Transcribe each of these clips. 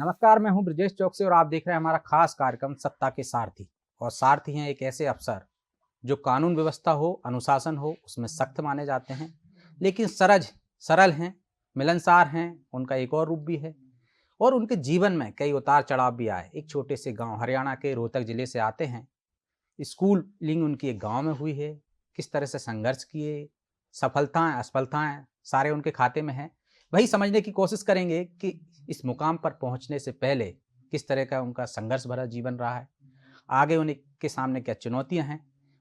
नमस्कार, मैं हूं ब्रजेश चौक से और आप देख रहे हैं हमारा खास कार्यक्रम सत्ता के सारथी। और सारथी हैं एक ऐसे अफसर जो कानून व्यवस्था हो, अनुशासन हो, उसमें सख्त माने जाते हैं, लेकिन सरल हैं, मिलनसार हैं। उनका एक और रूप भी है और उनके जीवन में कई उतार चढ़ाव भी आए। एक छोटे से गांव हरियाणा के रोहतक जिले से आते हैं। स्कूलिंग उनकी एक गांव में हुई है। किस तरह से संघर्ष किए, सफलताएं असफलताएं सारे उनके खाते में हैं। वही समझने की कोशिश करेंगे कि इस मुकाम पर पहुंचने से पहले किस तरह का उनका संघर्ष भरा जीवन रहा है, आगे उनके सामने क्या चुनौतियां हैं,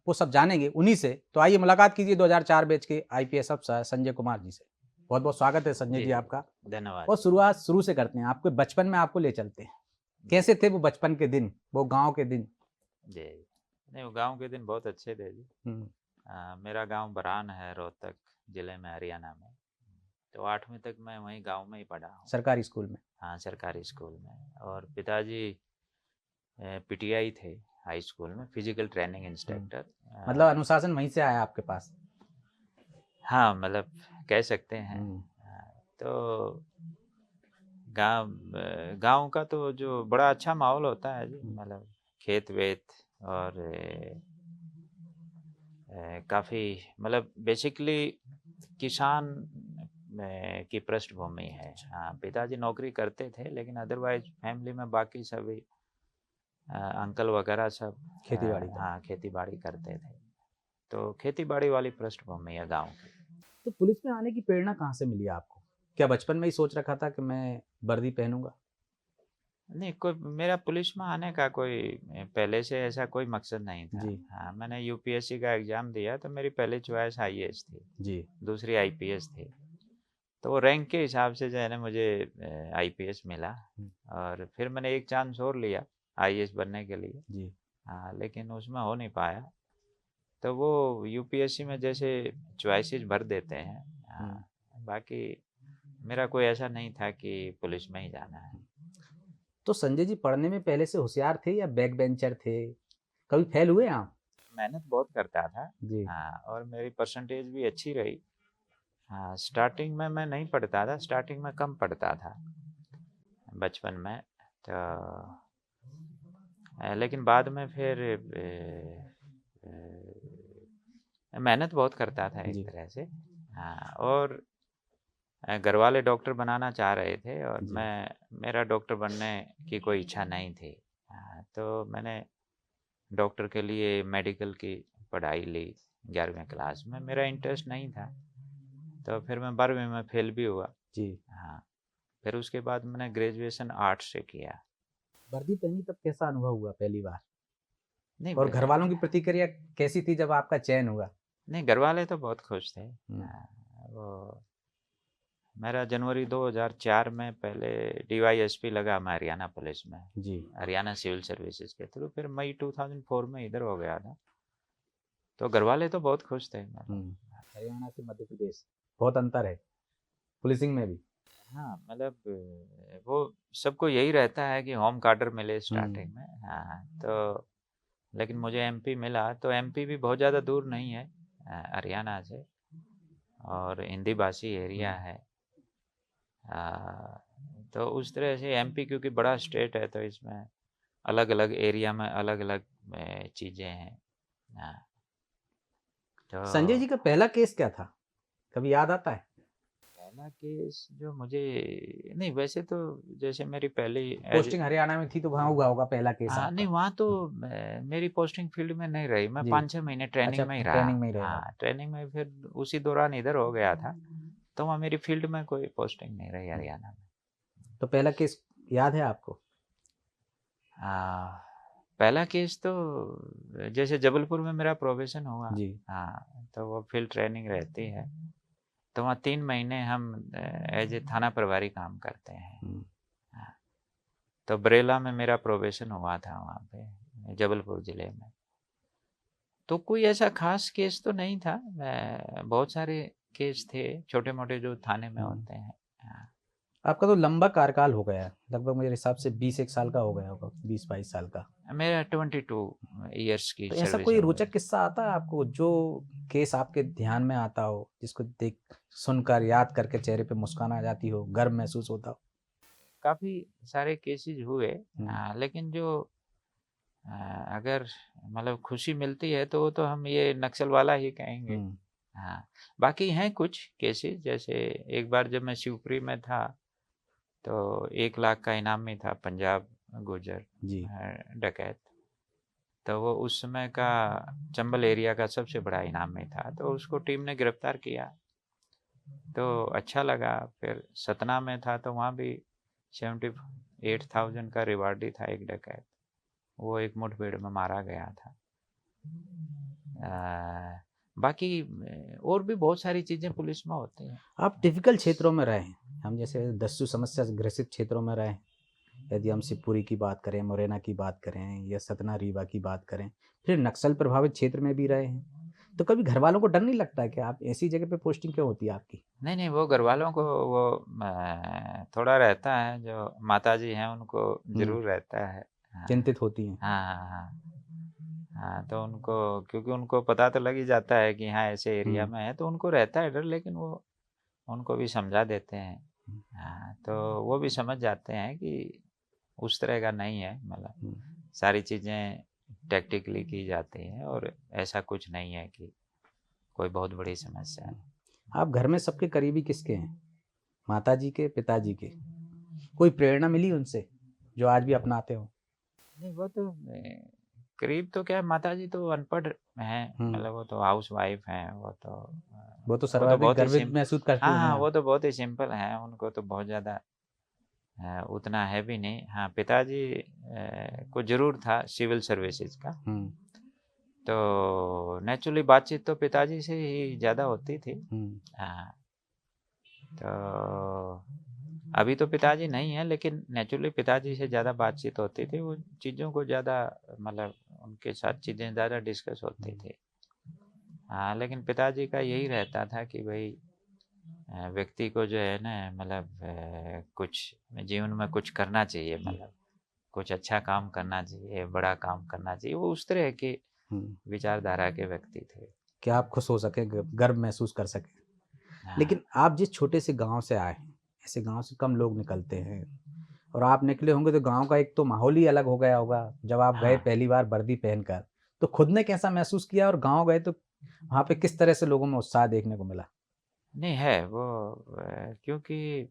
वो सब जानेंगे उन्हीं से। तो आइए मुलाकात कीजिए 2004 बैच के आईपीएस अफसर संजय कुमार जी से। बहुत बहुत स्वागत है संजय जी आपका। धन्यवाद। और शुरुआत शुरू से करते हैं, आपके बचपन में आपको ले चलते हैं। कैसे थे वो बचपन के दिन, वो गाँव के दिन? जी, नहीं वो गांव के दिन बहुत अच्छे थे जी। मेरा गांव बरान है, रोहतक जिले में, हरियाणा में। तो 8वीं तक मैं वहीं गांव में ही पढ़ा हूँ, सरकारी स्कूल में? हाँ, सरकारी स्कूल में। और पिताजी पीटीआई थे हाई स्कूल में, फिजिकल ट्रेनिंग इंस्ट्रक्टर। मतलब अनुशासन वहीं से आया आपके पास? हाँ, मतलब कह सकते हैं। तो गांव का तो जो बड़ा अच्छा माहौल होता है जी, मतलब खेत वेत और काफ़ी, मतलब बेसिकली किसान की पृष्ठभूमि है। हाँ, पिताजी नौकरी करते थे, लेकिन अदरवाइज फैमिली में बाकी सभी अंकल वगैरह सब खेती बाड़ी हाँ, खेती बाड़ी करते थे। तो खेती बाड़ी वाली पृष्ठभूमि है गांव की। तो पुलिस में आने की प्रेरणा कहाँ से मिली आपको? क्या बचपन में ही सोच रखा था कि मैं वर्दी पहनूंगा? नहीं, कोई मेरा पुलिस में आने का कोई पहले से ऐसा कोई मकसद नहीं था। जी हाँ, मैंने यूपीएससी का एग्ज़ाम दिया तो मेरी पहली चॉइस आईएएस थी, जी। दूसरी आईपीएस थी। तो वो रैंक के हिसाब से जो है ना, मुझे आईपीएस मिला। और फिर मैंने एक चांस और लिया आईएएस बनने के लिए। जी। हाँ, लेकिन उसमें हो नहीं पाया। तो वो यूपीएससी में जैसे चॉइसेस भर देते हैं। हाँ, बाकी मेरा कोई ऐसा नहीं था कि पुलिस में ही जाना है। तो संजय जी पढ़ने में पहले से होशियार थे या बैक बेंचर थे? कभी फेल हुए आप? मेहनत बहुत करता था। जी। हाँ, और मेरी परसेंटेज भी अच्छी रही। हाँ, स्टार्टिंग में मैं नहीं पढ़ता था, स्टार्टिंग में कम पढ़ता था बचपन में। तो लेकिन बाद में फिर मेहनत बहुत करता था एक जी तरह से। हाँ, और घर वाले डॉक्टर बनाना चाह रहे थे और जी। मेरा डॉक्टर बनने की कोई इच्छा नहीं थी। हाँ, तो मैंने डॉक्टर के लिए मेडिकल की पढ़ाई ली 11वीं क्लास में। मेरा इंटरेस्ट नहीं था, तो फिर मैं 12वीं में फेल भी हुआ। जी। हाँ, फिर उसके बाद मैंने ग्रेजुएशन आर्ट्स से किया। वर्दी पहनी तब कैसा अनुभव हुआ पहली बार? नहीं और घर वालों की प्रतिक्रिया कैसी थी जब आपका चयन हुआ? नहीं, घर वाले तो बहुत खुश थे। वो मेरा जनवरी 2004 में पहले डीवाईएसपी लगा मैं हरियाणा पुलिस में, जी। हरियाणा सिविल सर्विसेज के थ्रू। फिर मई 2004 में इधर हो गया था। तो घर वाले तो बहुत खुश थे, मतलब। हरियाणा से मध्य प्रदेश बहुत अंतर है पुलिसिंग में भी। हाँ, मतलब वो सबको यही रहता है कि होम कार्डर मिले स्टार्टिंग में। हाँ, तो लेकिन मुझे एमपी मिला। तो एमपी भी बहुत ज़्यादा दूर नहीं है हरियाणा से, और हिंदी भाषी एरिया है। तो उस तरह से एमपी क्योंकि बड़ा स्टेट है, तो इसमें अलग अलग एरिया में अलग अलग चीज़ें हैं। हाँ, तो संजय जी का पहला केस क्या था, कभी याद आता है? पहला केस जो मुझे, नहीं वैसे तो जैसे मेरी पहली एज, पोस्टिंग हरियाणा में थी तो वहाँ हुआ होगा पहला केस हाँ नहीं, आपका? वहाँ तो मेरी पोस्टिंग फील्ड में नहीं रही। मैं जी। 5-6 महीने अच्छा, ट्रेनिंग में ही रहा। ट्रेनिंग में ही रहे आप। हाँ, ट्रेनिंग में फिर उसी दौरान इधर हो गया था। तो वहाँ मेरी फील्ड में कोई पोस्टिंग नहीं रही हरियाणा में। तो पहला केस याद है आपको? हाँ, पहला केस तो जैसे जबलपुर में मेरा प्रोबेशन हुआ। जी। हाँ, तो वो फील्ड ट्रेनिंग रहती है। तो वहाँ 3 महीने हम एज ए थाना प्रभारी काम करते हैं। हाँ, तो बरेला में मेरा प्रोबेशन हुआ था, वहाँ पे जबलपुर ज़िले में। तो कोई ऐसा खास केस तो नहीं था। बहुत सारे केस थे छोटे मोटे जो थाने में होते हैं। हाँ। आपका तो लंबा कार्यकाल हो गया है, लगभग मेरे हिसाब से 20 एक साल का हो गया होगा, 20-22 साल का। मेरा 22 ईयर्स की तो ऐसा सर्विस कोई हो रोचक गई। किस्सा आता है आपको जो केस आपके ध्यान में आता हो, जिसको देख सुनकर याद करके चेहरे पे मुस्कान आ जाती हो, गर्व महसूस होता हो? काफ़ी सारे केसेस हुए। लेकिन जो अगर मतलब खुशी मिलती है तो वो तो हम ये नक्सल वाला ही कहेंगे। हाँ, बाकी हैं कुछ केसेस, जैसे एक बार जब मैं शिवपुरी में था तो 1 लाख का इनाम में था पंजाब गुर्जर जी। डकैत। तो वो उस समय का चंबल एरिया का सबसे बड़ा इनाम में था, तो उसको टीम ने गिरफ्तार किया तो अच्छा लगा। फिर सतना में था तो वहाँ भी 78,000 का रिवार्ड था एक डकैत, वो एक मुठभेड़ में मारा गया था। बाकी और भी बहुत सारी चीज़ें पुलिस में होती हैं। आप डिफिकल्ट क्षेत्रों में रहे हैं, हम जैसे दस्यु समस्या से ग्रसित क्षेत्रों में रहे हैं। यदि हम शिवपुरी की बात करें, मुरैना की बात करें या सतना रीवा की बात करें, फिर नक्सल प्रभावित क्षेत्र में भी रहे हैं, तो कभी घर वालों को डर नहीं लगता है कि आप ऐसी जगह पे पोस्टिंग क्यों होती है आपकी? नहीं, वो घर वालों को वो थोड़ा रहता है, जो माताजी हैं उनको ज़रूर रहता है। हाँ, चिंतित होती हैं। हाँ। हाँ, तो उनको, क्योंकि उनको पता तो लग ही जाता है कि हाँ ऐसे एरिया में है, तो उनको रहता है डर, लेकिन वो उनको भी समझा देते हैं। हाँ, तो वो भी समझ जाते हैं कि उस तरह का नहीं है, मतलब सारी चीज़ें टैक्टिकली की जाती हैं और ऐसा कुछ नहीं है कि कोई बहुत बड़ी समस्या है। आप घर में सबके करीबी किसके हैं? माताजी के, पिताजी के? कोई प्रेरणा मिली उनसे जो आज भी अपनाते हो? नहीं, वो तो करीब तो क्या है, माताजी तो अनपढ़ हैं, मतलब वो तो हाउस वाइफ हैं, वो तो सर्वाधिक बहुत ही गर्वित महसूस करते होंगे हाँ, आप। वो तो बहुत ही सिंपल हैं, उनको तो बहुत ज़्यादा उतना है भी नहीं। हाँ, पिताजी को जरूर था सिविल सर्विसेज का, तो नेचुरली बातचीत तो पिताजी से ही ज़्यादा होती थी। हाँ, तो अभी तो पिताजी नहीं है, लेकिन नेचुरली पिताजी से ज़्यादा बातचीत होती थी, वो चीज़ों को ज़्यादा, मतलब उनके साथ चीज़ें ज़्यादा डिस्कस होती थी। हाँ, लेकिन पिताजी का यही रहता था कि भाई व्यक्ति को जो है ना, मतलब कुछ जीवन में कुछ करना चाहिए, मतलब कुछ अच्छा काम करना चाहिए, बड़ा काम करना चाहिए। वो उस तरह के विचारधारा के व्यक्ति थे। कि आप खुश हो सके, गर्व महसूस कर सके। हाँ। लेकिन आप जिस छोटे से गांव से आए हैं, ऐसे गांव से कम लोग निकलते हैं, और आप निकले होंगे तो गांव का एक तो माहौल ही अलग हो गया होगा। जब आप गए हाँ, पहली बार वर्दी पहनकर, तो खुद ने कैसा महसूस किया, और गांव गए तो वहाँ पे किस तरह से लोगों में उत्साह देखने को मिला? नहीं है वो क्योंकि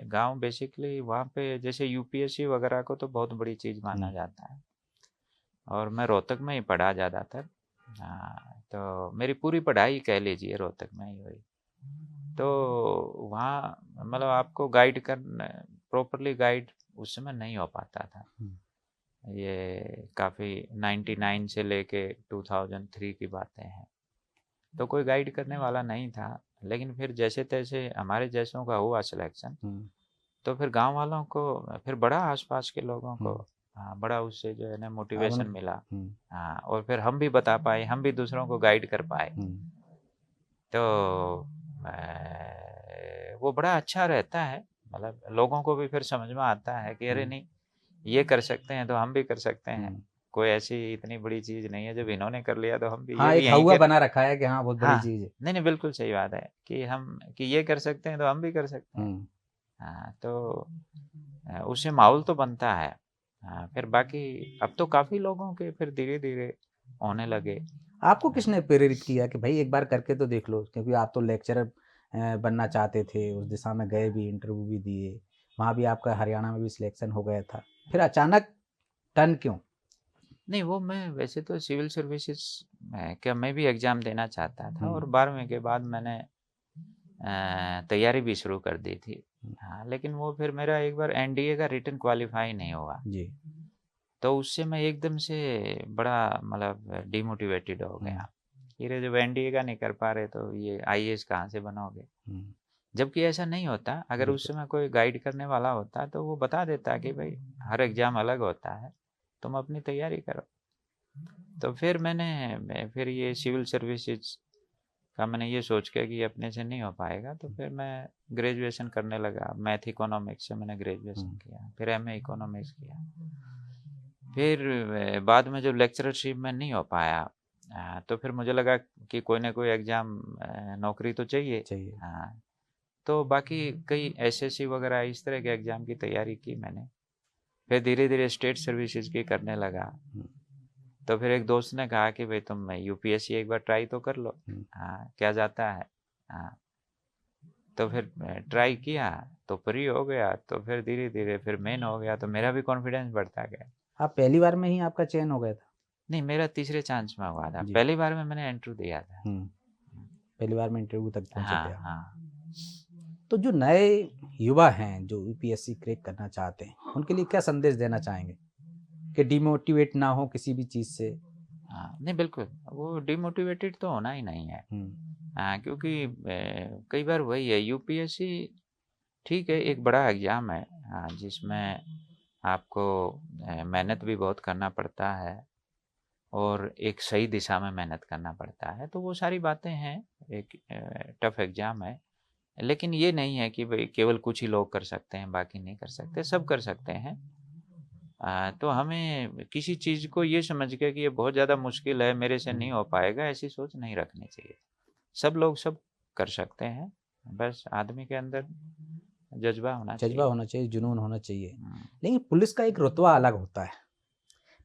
गांव बेसिकली वहाँ पे जैसे यूपीएससी वगैरह को तो बहुत बड़ी चीज़ माना जाता है, और मैं रोहतक में ही पढ़ा ज़्यादातर। हाँ, तो मेरी पूरी पढ़ाई कह लीजिए रोहतक में ही हुई। तो वहाँ मतलब आपको गाइड कर, प्रॉपरली गाइड उस समय नहीं हो पाता था। ये काफ़ी 99 से लेके 2003 की बातें हैं, तो कोई गाइड करने वाला नहीं था। लेकिन फिर जैसे तैसे हमारे जैसों का हुआ सिलेक्शन, तो फिर गांव वालों को, फिर बड़ा आसपास के लोगों को हाँ, बड़ा उससे जो है ना मोटिवेशन मिला। हाँ, और फिर हम भी बता पाए, हम भी दूसरों को गाइड कर पाए, तो वो बड़ा अच्छा रहता है। मतलब लोगों को भी फिर समझ में आता है कि अरे नहीं, ये कर सकते हैं तो हम भी कर सकते हैं। कोई ऐसी इतनी बड़ी चीज़ नहीं है, जब इन्होंने कर लिया तो हम भी, ये हाँ, भी एक यहीं हौवा के। बना रखा है कि हाँ बहुत बड़ी हाँ, चीज़ है। नहीं बिल्कुल सही बात है कि हम, कि ये कर सकते हैं तो हम भी कर सकते हैं। हाँ, तो उससे माहौल तो बनता है। हाँ, फिर बाकी अब तो काफ़ी लोगों के फिर धीरे धीरे होने लगे। आपको किसने प्रेरित किया कि भाई एक बार करके तो देख लो, क्योंकि आप तो लेक्चरर बनना चाहते थे, उस दिशा में गए भी, इंटरव्यू भी दिए, वहाँ भी आपका हरियाणा में भी सिलेक्शन हो गया था, फिर अचानक टर्न क्यों? नहीं, वो मैं वैसे तो सिविल सर्विसेज का मैं भी एग्ज़ाम देना चाहता था, और 12वीं के बाद मैंने तैयारी भी शुरू कर दी थी। हाँ, लेकिन वो फिर मेरा एक बार एनडीए का रिटन क्वालिफाई नहीं हुआ जी। तो उससे मैं एकदम से बड़ा मतलब डिमोटिवेटेड हो गया। फिर जब एनडीए का नहीं कर पा रहे तो ये आईएएस कहाँ से बनोगे। जबकि ऐसा नहीं होता, अगर उस समय कोई गाइड करने वाला होता तो वो बता देता कि भाई हर एग्ज़ाम अलग होता है, तुम अपनी तैयारी करो। तो फिर फिर ये सिविल सर्विसेज का मैंने ये सोच के कि अपने से नहीं हो पाएगा, तो फिर मैं ग्रेजुएशन करने लगा। मैथ इकोनॉमिक्स से मैंने ग्रेजुएशन किया, फिर एमए इकोनॉमिक्स किया। फिर बाद में जब लेक्चरशिप में नहीं हो पाया, तो फिर मुझे लगा कि कोई ना कोई एग्ज़ाम, नौकरी तो चाहिए। हाँ, तो बाकी कई एसएससी वगैरह इस तरह के एग्ज़ाम की तैयारी की मैंने। फिर धीरे-धीरे स्टेट सर्विसेज़ की करने लगा। तो फिर एक दोस्त ने कहा कि भाई तुम यूपीएससी एक बार ट्राई तो कर लो, क्या जाता है। हाँ, तो फिर ट्राई किया तो प्री हो गया, तो फिर धीरे-धीरे फिर मेन हो गया, तो मेरा भी कॉन्फिडेंस बढ़ता गया। आप पहली बार में ही आपका चयन हो गया था? नहीं, मेरा तीसरे चांस में हुआ था। जी। पहली बार में मैंने इंटरव्यू दिया था। पहली बार में इंटरव्यू तक पहुंचे थे आप। हाँ। तो जो नए युवा हैं जो यूपीएससी क्रैक करना चाहते हैं, उनके लिए क्या संदेश देना चाहेंगे कि डिमोटिवेट ना हो किसी भी चीज़ से? हाँ, नहीं बिल्कुल, वो डिमोटिवेटेड तो होना ही नहीं है। क्योंकि कई बार वही है, यूपीएससी ठीक है एक बड़ा एग्ज़ाम है, जिसमें आपको मेहनत भी बहुत करना पड़ता है और एक सही दिशा में मेहनत करना पड़ता है, तो वो सारी बातें हैं। एक टफ एग्ज़ाम है, लेकिन ये नहीं है कि भाई केवल कुछ ही लोग कर सकते हैं, बाकी नहीं कर सकते, सब कर सकते हैं। तो हमें किसी चीज़ को ये समझ के कि ये बहुत ज़्यादा मुश्किल है, मेरे से नहीं हो पाएगा, ऐसी सोच नहीं रखनी चाहिए। सब लोग सब कर सकते हैं, बस आदमी के अंदर जज़्बा होना चाहिए। जज्बा होना चाहिए, जुनून होना चाहिए। लेकिन पुलिस का एक रुतबा अलग होता है।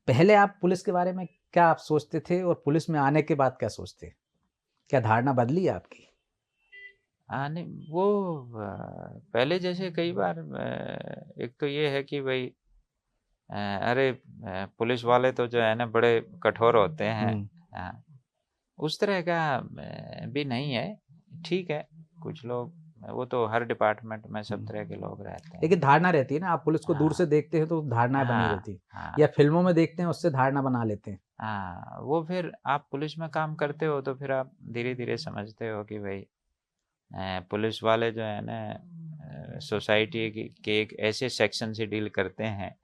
पहले आप पुलिस के बारे में क्या आप सोचते थे और पुलिस में आने के बाद क्या सोचते? क्या धारणा बदली है आपकी? नहीं वो पहले जैसे कई बार एक तो ये है कि भाई अरे पुलिस वाले तो जो है ना बड़े कठोर होते हैं। उस तरह का भी नहीं है, ठीक है। कुछ लोग, वो तो हर डिपार्टमेंट में सब तरह के लोग रहते हैं। लेकिन धारणा रहती है ना, आप पुलिस को दूर से देखते हैं तो धारणाएं बनी रहती है, या फिल्मों में देखते हैं उससे धारणा बना लेते हैं। वो फिर आप पुलिस में काम करते हो तो फिर आप धीरे धीरे समझते हो कि भाई पुलिस वाले जो है ना सोसाइटी के एक ऐसे सेक्शन से डील करते हैं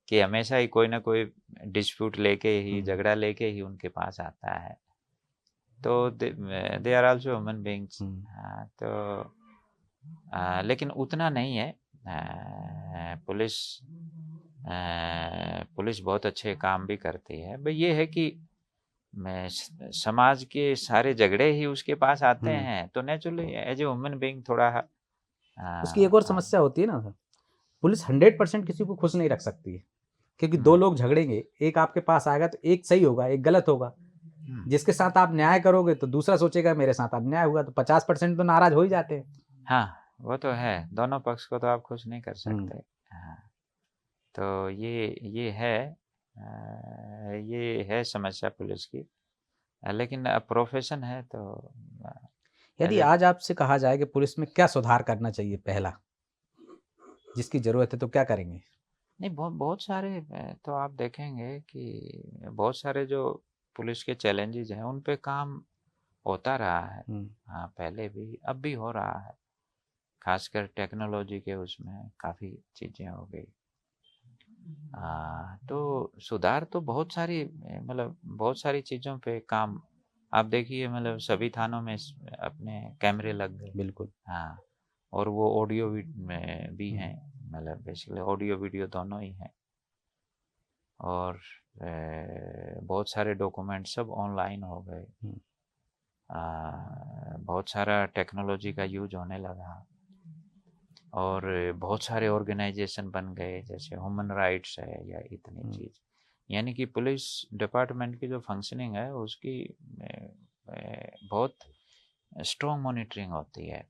कि हमेशा ही कोई ना कोई डिस्प्यूट लेके ही, झगड़ा लेके ही उनके पास आता है। तो they are also human beings. तो लेकिन उतना नहीं है। पुलिस पुलिस बहुत अच्छे काम भी करती है। भाई ये है कि समाज के सारे झगड़े ही उसके पास आते हैं, तो naturally as a human being थोड़ा उसकी एक और समस्या होती है ना सर, पुलिस 100% किसी को खुश नहीं रख सकती है, क्योंकि दो लोग झगड़ेंगे, एक आपके पास आएगा तो एक सही होगा, एक गलत होगा। जिसके साथ आप न्याय करोगे तो दूसरा सोचेगा मेरे साथ अन्याय हुआ, तो 50% तो नाराज हो ही जाते हैं। हाँ, वो तो है, दोनों पक्ष को तो आप खुश नहीं कर सकते। तो ये है समस्या पुलिस की। लेकिन प्रोफेशन है तो यदि आज आपसे कहा जाए कि पुलिस में क्या सुधार करना चाहिए, पहला जिसकी जरूरत है, तो क्या करेंगे? नहीं, बहुत सारे तो आप देखेंगे कि बहुत सारे जो पुलिस के चैलेंजेस हैं उन पे काम होता रहा है। पहले भी, अब भी हो रहा है। खासकर टेक्नोलॉजी के उसमें काफ़ी चीज़ें हो गई। तो सुधार तो बहुत सारी, मतलब बहुत सारी चीज़ों पे काम। आप देखिए, मतलब सभी थानों में अपने कैमरे लग गए। बिल्कुल। और वो ऑडियो में भी हैं, मतलब बेसिकली ऑडियो वीडियो दोनों ही हैं। और बहुत सारे डॉक्यूमेंट सब ऑनलाइन हो गए। बहुत सारा टेक्नोलॉजी का यूज होने लगा और बहुत सारे ऑर्गेनाइजेशन बन गए, जैसे ह्यूमन राइट्स है या इतनी चीज़। यानी कि पुलिस डिपार्टमेंट की जो फंक्शनिंग है उसकी बहुत स्ट्रॉन्ग मॉनिटरिंग होती है।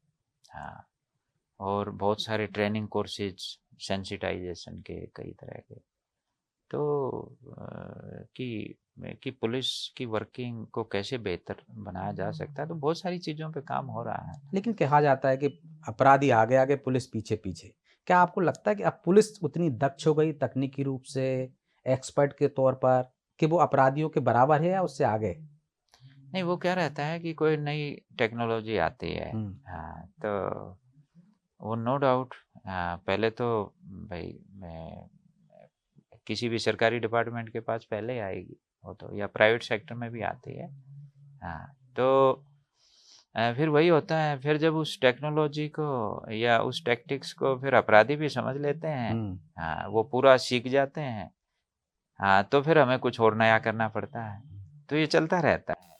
और बहुत सारे ट्रेनिंग कोर्सेज, सेंसिटाइजेशन के कई तरह के, तो कि पुलिस की वर्किंग को कैसे बेहतर बनाया जा सकता है, तो बहुत सारी चीज़ों पे काम हो रहा है। लेकिन कहा जाता है कि अपराधी आगे आगे, पुलिस पीछे पीछे। क्या आपको लगता है कि अब पुलिस उतनी दक्ष हो गई तकनीकी रूप से, एक्सपर्ट के तौर पर, कि वो अपराधियों के बराबर है या उससे आगे? नहीं, वो क्या रहता है कि कोई नई टेक्नोलॉजी आती है, तो वो नो डाउट पहले तो भाई किसी भी सरकारी डिपार्टमेंट के पास पहले आएगी वो तो, या प्राइवेट सेक्टर में भी आती है। तो फिर वही होता है, फिर जब उस टेक्नोलॉजी को या उस टैक्टिक्स को फिर अपराधी भी समझ लेते हैं, वो पूरा सीख जाते हैं, तो फिर हमें कुछ और नया करना पड़ता है। तो ये चलता रहता है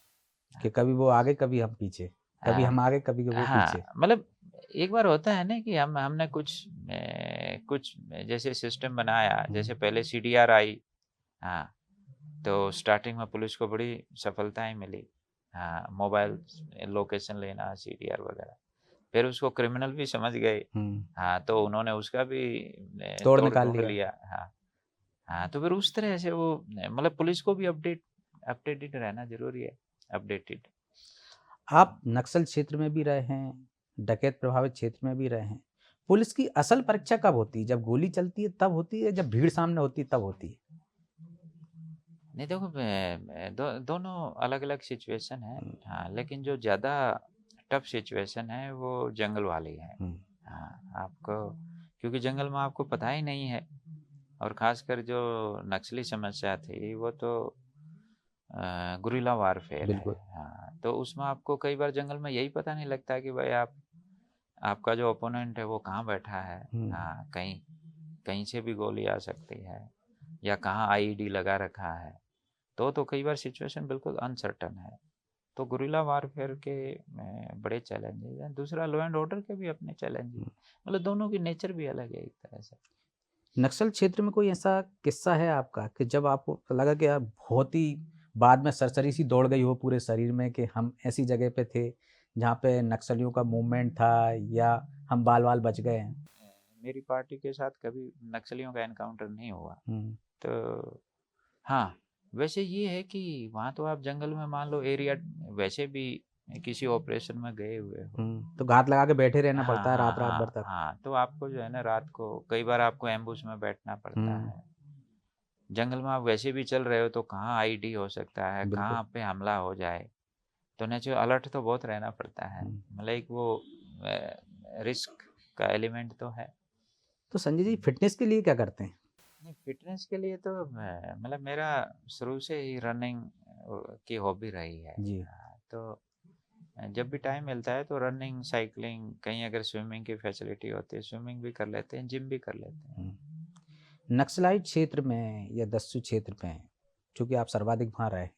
कि कभी वो आगे कभी हम पीछे, कभी हम आगे कभी वो पीछे। मतलब एक बार होता है ना कि हमने कुछ जैसे सिस्टम बनाया, जैसे पहले CDR आई, हाँ, तो स्टार्टिंग में पुलिस को बड़ी सफलताएं मिली, हाँ, मोबाइल लोकेशन लेना, CDR वगैरह। फिर उसको क्रिमिनल भी समझ गए, हाँ, तो उन्होंने उसका भी तोड़ तोड़ निकाल ढूंढ लिया। लिया। हाँ हाँ, तो फिर उस तरह से वो मतलब पुलिस को भी अपडेटेड रहना जरूरी है, अपडेटेड। आप नक्सल क्षेत्र में भी रहे हैं, डकैत प्रभावित क्षेत्र में भी रहे हैं। पुलिस की असल परीक्षा कब होती है? जब गोली चलती है तब होती है, जब भीड़ सामने होती है तब होती है? नहीं देखो, दोनों अलग अलग सिचुएशन है, हाँ, लेकिन जो ज़्यादा टफ सिचुएशन है वो जंगल वाली है। हाँ, आपको क्योंकि जंगल में आपको पता ही नहीं है, और ख़ासकर जो नक्सली समस्या थी वो तो गुरिल्ला वारफेयर है। बिल्कुल। हाँ, तो उसमें आपको कई बार जंगल में यही पता नहीं लगता कि भाई आपका जो ओपोनेंट है वो कहाँ बैठा है। हाँ, कहीं कहीं से भी गोली आ सकती है, या कहाँ IED लगा रखा है, तो कई बार सिचुएशन बिल्कुल अनसर्टन है। तो गुरिल्ला वारफेयर के बड़े चैलेंजेस हैं। दूसरा, लॉ एंड ऑर्डर के भी अपने चैलेंजेस, मतलब दोनों की नेचर भी अलग है एक तरह से। नक्सल क्षेत्र में कोई ऐसा किस्सा है आपका कि जब आपको लगा कि यार बहुत ही बाद में सरसरी सी दौड़ गई हो पूरे शरीर में कि हम ऐसी जगह पे थे जहाँ पे नक्सलियों का मूवमेंट था, या हम बाल बाल बच गए हैं? मेरी पार्टी के साथ कभी नक्सलियों का एनकाउंटर नहीं हुआ। हम्म। तो हाँ, वैसे ये है कि वहाँ तो आप जंगल में मान लो एरिया, वैसे भी किसी ऑपरेशन में गए हुए हो। तो घात लगा के बैठे रहना हाँ पड़ता है हाँ रात रात भर हाँ तक। हाँ, तो आपको जो है ना रात को कई बार आपको एम्बुश में बैठना पड़ता हम्म। है। जंगल में आप वैसे भी चल रहे हो तो कहाँ IED हो सकता है, बिल्कुल। कहाँ पे हमला हो जाए, तो नेचुरल अलर्ट तो बहुत रहना पड़ता है। मतलब एक वो रिस्क का एलिमेंट तो है। तो संजय जी फिटनेस के लिए क्या करते हैं? नहीं, फिटनेस के लिए तो मतलब मेरा शुरू से ही रनिंग की हॉबी रही है। जी। तो जब भी टाइम मिलता है तो रनिंग, साइकिलिंग, कहीं अगर स्विमिंग की फैसिलिटी होती है स्विमिंग भी कर लेते हैं, जिम भी कर लेते हैं। नक्सलाइट क्षेत्र में या दस्यु क्षेत्र में, चूंकि आप सर्वाधिक वहाँ रहे,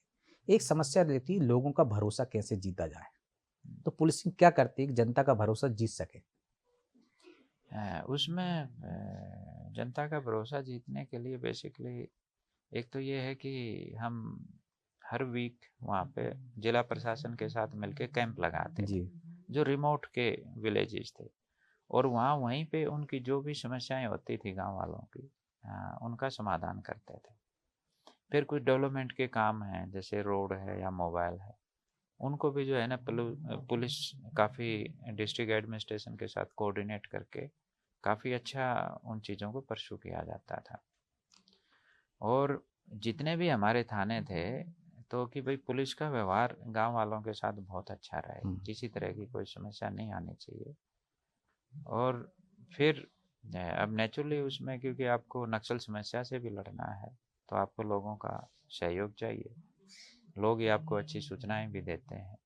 एक समस्या रहती है लोगों का भरोसा कैसे जीता जाए। तो पुलिसिंग क्या करती है कि जनता का भरोसा जीत सके? उसमें जनता का भरोसा जीतने के लिए बेसिकली एक तो ये है कि हम हर वीक वहाँ पे जिला प्रशासन के साथ मिलके कैंप लगाते जी। थे, जो रिमोट के विलेजेस थे, और वहाँ वहीं पे उनकी जो भी समस्याएं होती थी गांव वालों की, उनका समाधान करते थे। फिर कुछ डेवलपमेंट के काम हैं जैसे रोड है या मोबाइल है, उनको भी जो है ना पुलिस काफ़ी डिस्ट्रिक्ट एडमिनिस्ट्रेशन के साथ कोऑर्डिनेट करके काफ़ी अच्छा उन चीज़ों को परस्यू किया जाता था। और जितने भी हमारे थाने थे, तो कि भाई पुलिस का व्यवहार गांव वालों के साथ बहुत अच्छा रहे, किसी तरह की कोई समस्या नहीं आनी चाहिए। और फिर अब नेचुरली उसमें क्योंकि आपको नक्सल समस्या से भी लड़ना है, तो आपको लोगों का सहयोग चाहिए, लोग ही आपको अच्छी सूचनाएं भी देते हैं।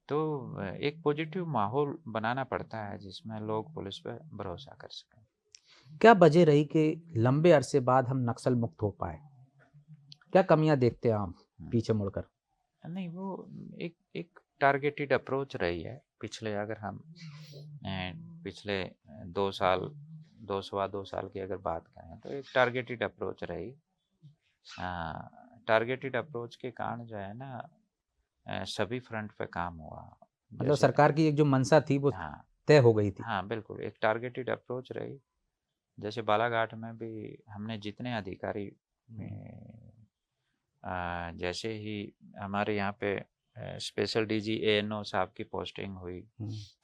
तो एक पॉजिटिव माहौल बनाना पड़ता है जिसमें लोग पुलिस पर भरोसा कर सकें। क्या वजह रही कि लंबे अरसे बाद हम नक्सल मुक्त हो पाए? क्या कमियां देखते हैं आप पीछे मुड़कर? नहीं, वो एक एक टारगेटेड अप्रोच रही है। पिछले अगर हम पिछले 2 साल, 2 सवा 2 साल की अगर बात करें तो एक टारगेटेड अप्रोच रही। टारगेटेड अप्रोच के कारण जो है ना सभी फ्रंट पे काम हुआ। मतलब जैसे सरकार की एक जो मंशा थी वो हाँ तय हो गई थी। हाँ, बिल्कुल एक टारगेटेड अप्रोच रही। जैसे बालाघाट में भी हमने जितने अधिकारी जैसे ही हमारे यहाँ पे स्पेशल DG ANO साहब की पोस्टिंग हुई,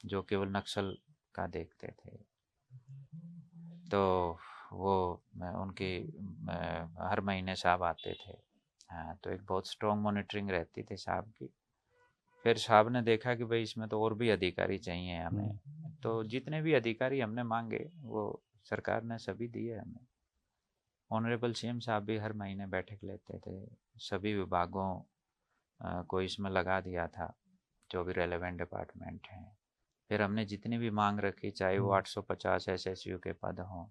जो केवल नक्सल का देखते थे, तो वो उनकी हर महीने साहब आते थे। हाँ, तो एक बहुत स्ट्रॉन्ग मॉनिटरिंग रहती थी साहब की। फिर साहब ने देखा कि भाई इसमें तो और भी अधिकारी चाहिए हमें, तो जितने भी अधिकारी हमने मांगे वो सरकार ने सभी दिए हमें। ऑनरेबल CM साहब भी हर महीने बैठक लेते थे, सभी विभागों को इसमें लगा दिया था, जो भी रेलेवेंट डिपार्टमेंट हैं। फिर हमने जितनी भी मांग रखी, चाहे वो 850 SSU के पद हों,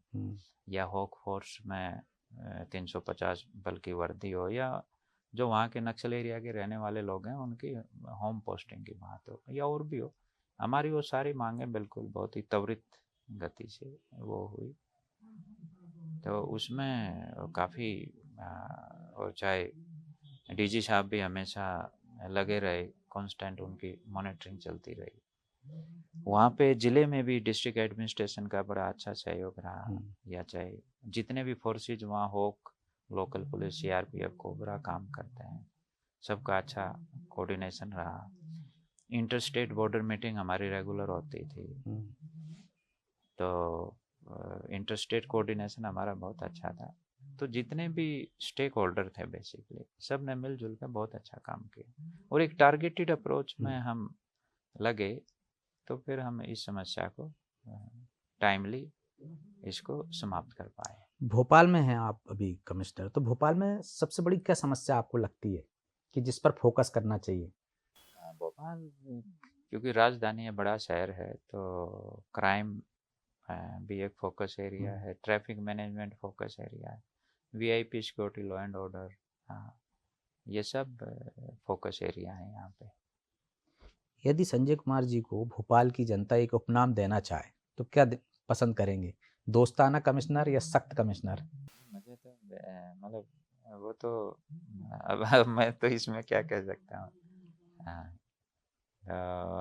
या हॉक फोर्स में 350 बल की वर्दी हो, या जो वहाँ के नक्सल एरिया के रहने वाले लोग हैं उनकी होम पोस्टिंग की बात हो, या और भी हो, हमारी वो सारी मांगें बिल्कुल बहुत ही त्वरित गति से वो हुई। तो उसमें काफ़ी और चाहे डीजी साहब भी हमेशा लगे रहे, कांस्टेंट उनकी मॉनिटरिंग चलती रही। वहाँ पे ज़िले में भी डिस्ट्रिक्ट एडमिनिस्ट्रेशन का बड़ा अच्छा सहयोग रहा, या चाहे जितने भी फोर्सेज वहाँ होक, लोकल पुलिस, सीआरपीएफ, कोबरा काम करते हैं, सबका अच्छा कोऑर्डिनेशन रहा। इंटर स्टेट बॉर्डर मीटिंग हमारी रेगुलर होती थी, तो इंटर स्टेट कोऑर्डिनेशन हमारा बहुत अच्छा था। तो जितने भी स्टेक होल्डर थे बेसिकली सब ने मिलजुल कर बहुत अच्छा काम किया, और एक टारगेटेड अप्रोच में हम लगे, तो फिर हम इस समस्या को टाइमली इसको समाप्त कर पाए। भोपाल में हैं आप अभी कमिश्नर, तो भोपाल में सबसे बड़ी क्या समस्या आपको लगती है कि जिस पर फोकस करना चाहिए? भोपाल क्योंकि राजधानी है, बड़ा शहर है, तो क्राइम भी एक फोकस एरिया है, ट्रैफिक मैनेजमेंट फोकस एरिया है, VIP security, law and order, हाँ, ये सब फोकस एरिया है यहाँ पे। यदि संजय कुमार जी को भोपाल की जनता एक उपनाम देना चाहे तो क्या पसंद करेंगे, दोस्ताना कमिश्नर या सख्त कमिश्नर? मुझे तो मतलब वो तो अब मैं तो इसमें क्या कह सकता हूँ। हाँ,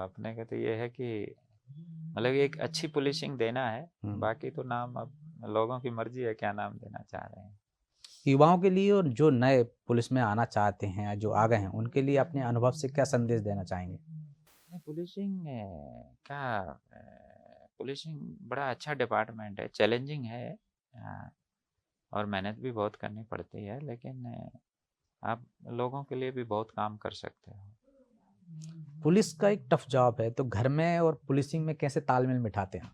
अपने का तो ये है कि मतलब एक अच्छी पुलिसिंग देना है, बाकी तो नाम अब लोगों की मर्जी है क्या नाम देना चाह रहे हैं। युवाओं के लिए और जो नए पुलिस में आना चाहते हैं, जो आ गए हैं, उनके लिए अपने अनुभव से क्या संदेश देना चाहेंगे? पुलिसिंग पुलिसिंग बड़ा अच्छा डिपार्टमेंट है, चैलेंजिंग है, और मेहनत भी बहुत करनी पड़ती है, लेकिन आप लोगों के लिए भी बहुत काम कर सकते हो। पुलिस का एक टफ जॉब है, तो घर में और पुलिसिंग में कैसे तालमेल बिठाते हैं?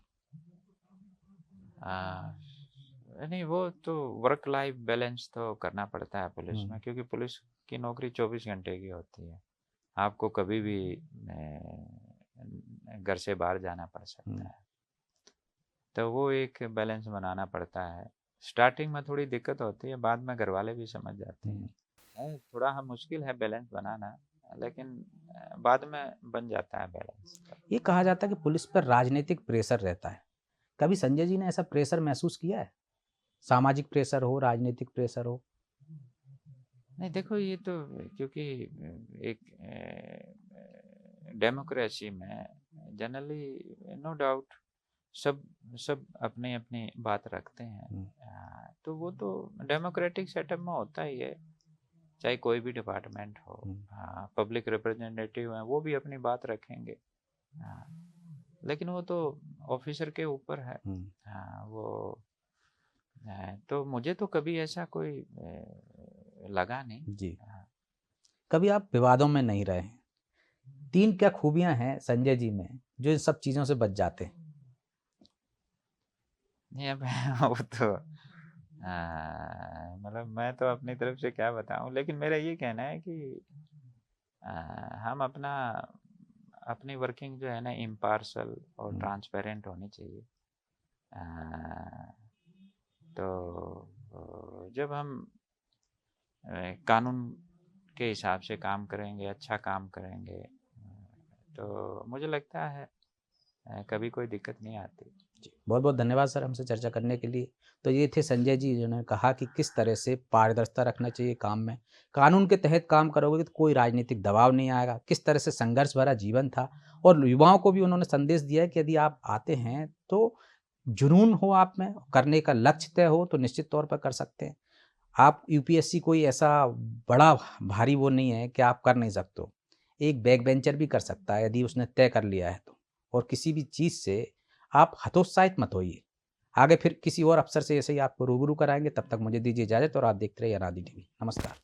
नहीं, वो तो वर्क लाइफ बैलेंस तो करना पड़ता है पुलिस में, क्योंकि पुलिस की नौकरी 24 घंटे की होती है, आपको कभी भी घर से बाहर जाना पड़ सकता है, तो वो एक बैलेंस बनाना पड़ता है। स्टार्टिंग में थोड़ी दिक्कत होती है, बाद में घर वाले भी समझ जाते हैं। थोड़ा हम मुश्किल है बैलेंस बनाना, लेकिन बाद में बन जाता है बैलेंस। ये कहा जाता है कि पुलिस पर राजनीतिक प्रेशर रहता है, कभी संजय जी ने ऐसा प्रेशर महसूस किया है? सामाजिक प्रेशर हो, राजनीतिक प्रेशर हो? नहीं, देखो ये तो क्योंकि एक डेमोक्रेसी में जनरली नो डाउट सब सब अपनी अपनी बात रखते हैं, तो वो तो डेमोक्रेटिक सेटअप में होता ही है, चाहे कोई भी डिपार्टमेंट हो। पब्लिक रिप्रेजेंटेटिव हैं, वो भी अपनी बात रखेंगे, लेकिन वो तो ऑफिसर के ऊपर है। वो तो मुझे तो कभी ऐसा कोई लगा नहीं जी। कभी आप विवादों में नहीं रहे, 3 क्या खूबियां हैं संजय जी में जो इन सब चीजों से बच जाते हैं? नहीं, अब वो तो मतलब मैं तो अपनी तरफ से क्या बताऊं, लेकिन मेरा ये कहना है कि हम अपनी वर्किंग जो है ना इम्पार्शल और ट्रांसपेरेंट होनी चाहिए। तो जब हम कानून के हिसाब से काम करेंगे, अच्छा काम करेंगे, तो मुझे लगता है कभी कोई दिक्कत नहीं आती। जी, बहुत बहुत धन्यवाद सर हमसे चर्चा करने के लिए। तो ये थे संजय जी जिन्होंने कहा कि किस तरह से पारदर्शिता रखना चाहिए काम में, कानून के तहत काम करोगे तो कोई राजनीतिक दबाव नहीं आएगा, किस तरह से संघर्ष भरा जीवन था, और युवाओं को भी उन्होंने संदेश दिया है कि यदि आप आते हैं तो जुनून हो आप में, करने का लक्ष्य तय हो तो निश्चित तौर पर कर सकते हैं। आप यूपीएससी कोई ऐसा बड़ा भारी वो नहीं है कि आप कर नहीं सकते हो, एक बैक बेंचर भी कर सकता है यदि उसने तय कर लिया है तो। और किसी भी चीज़ से आप हतोत्साहित मत होइए, आगे फिर किसी और अफसर से ऐसे ही आपको रूबरू कराएंगे। तब तक मुझे दीजिए इजाज़त और आप देखते रहिए अनादि टीवी। नमस्कार।